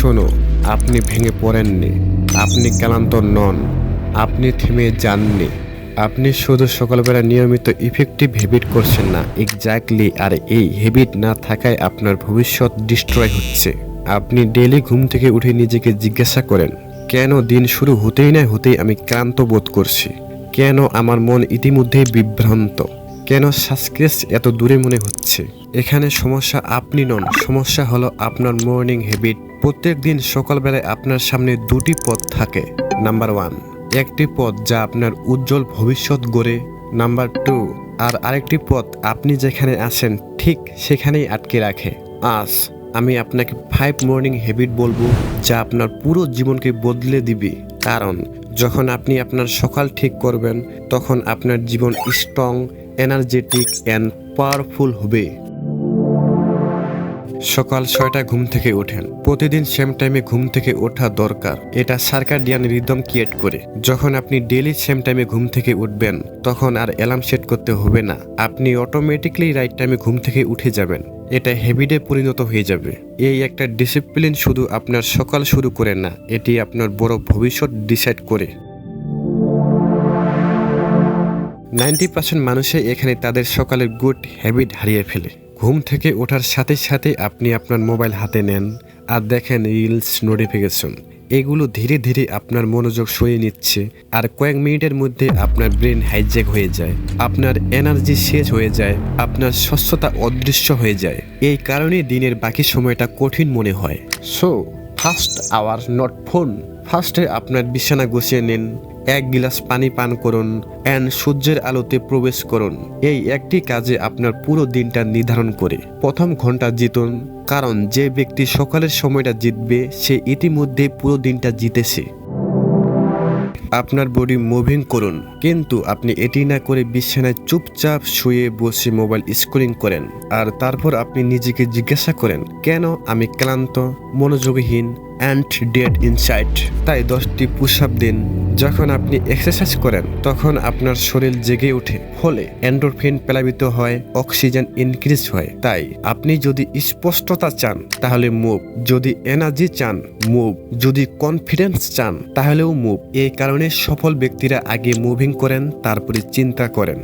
শোনো, আপনি ভেঙে পড়েননি, আপনি ক্লান্ত নন, আপনি থেমে যাননি। আপনি শুধু সকালবেলা নিয়মিত ইফেক্টিভ হ্যাবিট করছেন না এক্স্যাক্টলি। আর এই হ্যাবিট না থাকায় আপনার ভবিষ্যৎ ডিস্ট্রয় হচ্ছে। আপনি ডেইলি ঘুম থেকে উঠে নিজেকে জিজ্ঞাসা করেন, কেন দিন শুরু হতেই না হতেই আমি ক্লান্ত বোধ করছি? কেন আমার মন ইতিমধ্যেই বিভ্রান্ত? কেন সাকসেস এত দূরে মনে হচ্ছে? এখানে সমস্যা আপনি নন, সমস্যা হলো আপনার মর্নিং হ্যাবিট। প্রত্যেক দিন সকালবেলায় আপনার সামনে দুটি পথ থাকে। নাম্বার 1, একটি পথ যা আপনার উজ্জ্বল ভবিষ্যৎ গড়ে। নাম্বার 2, আর আরেকটি পথ আপনি যেখানে আছেন ঠিক সেখানেই আটকে রাখে। আজ আমি আপনাকে 5 মর্নিং হ্যাবিট বলবো যা আপনার পুরো জীবনকে বদলে দিবে। কারণ যখন আপনি আপনার সকাল ঠিক করবেন তখন আপনার জীবন স্ট্রং, এনার্জেটিক অ্যান্ড পাওয়ারফুল হবে। সকাল 6টায় ঘুম থেকে ওঠেন। প্রতিদিন সেম টাইমে ঘুম থেকে ওঠা দরকার। এটা সার্কাডিয়ান রিদম ক্রিয়েট করে। যখন আপনি ডেইলি সেম টাইমে ঘুম থেকে উঠবেন তখন আর অ্যালার্ম সেট করতে হবে না। আপনি অটোমেটিকলি রাইট টাইমে ঘুম থেকে উঠে যাবেন। এটা হ্যাবিটে পরিণত হয়ে যাবে। এই একটা ডিসিপ্লিন শুধু আপনার সকাল শুরু করে না, এটি আপনার বড় ভবিষ্যৎ ডিসাইড করে। 90% মানুষই এখানে তাদের সকালের গুড হ্যাবিট হারিয়ে ফেলে। ঘুম থেকে ওঠার সাথে সাথে আপনি আপনার মোবাইল হাতে নেন আর দেখেন রিলস, নোটিফিকেশন। এগুলো ধীরে ধীরে আপনার মনোযোগ সরিয়ে নিচ্ছে। আর কয়েক মিনিটের মধ্যে আপনার ব্রেন হাইজ্যাক হয়ে যায়, আপনার এনার্জি শেষ হয়ে যায়, আপনার স্বচ্ছতা অদৃশ্য হয়ে যায়। এই কারণে দিনের বাকি সময়টা কঠিন মনে হয়। So first hour not phone. ফার্স্টে আপনার বিছানা গুছিয়ে নিন, 1 গিলাস পানি পান করুন অ্যান্ড সূর্যের আলোতে প্রবেশ করুন। এই একটি কাজে আপনার পুরো দিনটা নির্ধারণ করে। প্রথম ঘন্টা জিতুন, কারণ যে ব্যক্তি সকালের সময়টা জিতবে সে ইতিমধ্যে পুরো দিনটা জিতেছে। আপনার বডি মুভিং করুন, কিন্তু আপনি এটি না করে বিছানায় চুপচাপ শুয়ে বসে মোবাইল স্ক্রলিং করেন। আর তারপর আপনি নিজেকে জিজ্ঞাসা করেন, কেন আমি ক্লান্ত, মনোযোগহীন অ্যান্ড ডেড ইনসাইড? তাই 10টি পুশ আপ দিন। যখন আপনি এক্সারসাইজ করেন তখন আপনার শরীর জেগে ওঠে, ফলে এন্ডোরফিন প্লাবিত হয়, অক্সিজেন ইনক্রিজ হয়। তাই আপনি যদি স্পষ্টতা চান তাহলে মুভ, যদি এনার্জি চান মুভ, যদি কনফিডেন্স চান তাহলেও মুভ। এই কারণে সফল ব্যক্তিরা আগে মুভিং করেন, তারপরে চিন্তা করেন।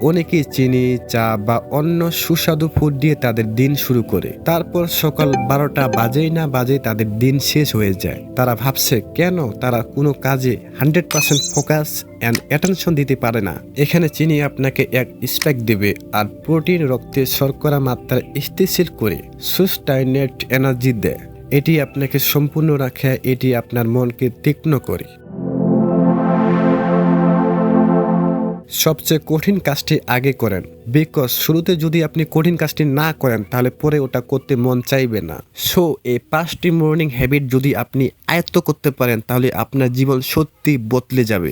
অনেকে চিনি, চা বা অন্য সুস্বাদু ফুড দিয়ে তাদের দিন শুরু করে। তারপর সকাল 12টা বাজেই না বাজে তাদের দিন শেষ হয়ে যায়। তারা ভাবছে কেন তারা কোনো কাজে 100% ফোকাস অ্যান্ড অ্যাটেনশন দিতে পারে না। এখানে চিনি আপনাকে এক স্পাইক দেবে, আর প্রোটিন রক্তে শর্করা মাত্রা স্থিতিশীল করে সুস্টাইনেট এনার্জি দেয়। এটি আপনাকে সম্পূর্ণ রাখে, এটি আপনার মনকে তীক্ষ্ণ করে। সবচেয়ে কঠিন কাজটি আগে করেন, বিকজ শুরুতে যদি আপনি কঠিন কাজটি না করেন তাহলে পরে ওটা করতে মন চাইবে না। সো এই 5টি মর্নিং হ্যাবিট যদি আপনি আয়ত্ত করতে পারেন তাহলে আপনার জীবন সত্যি বদলে যাবে।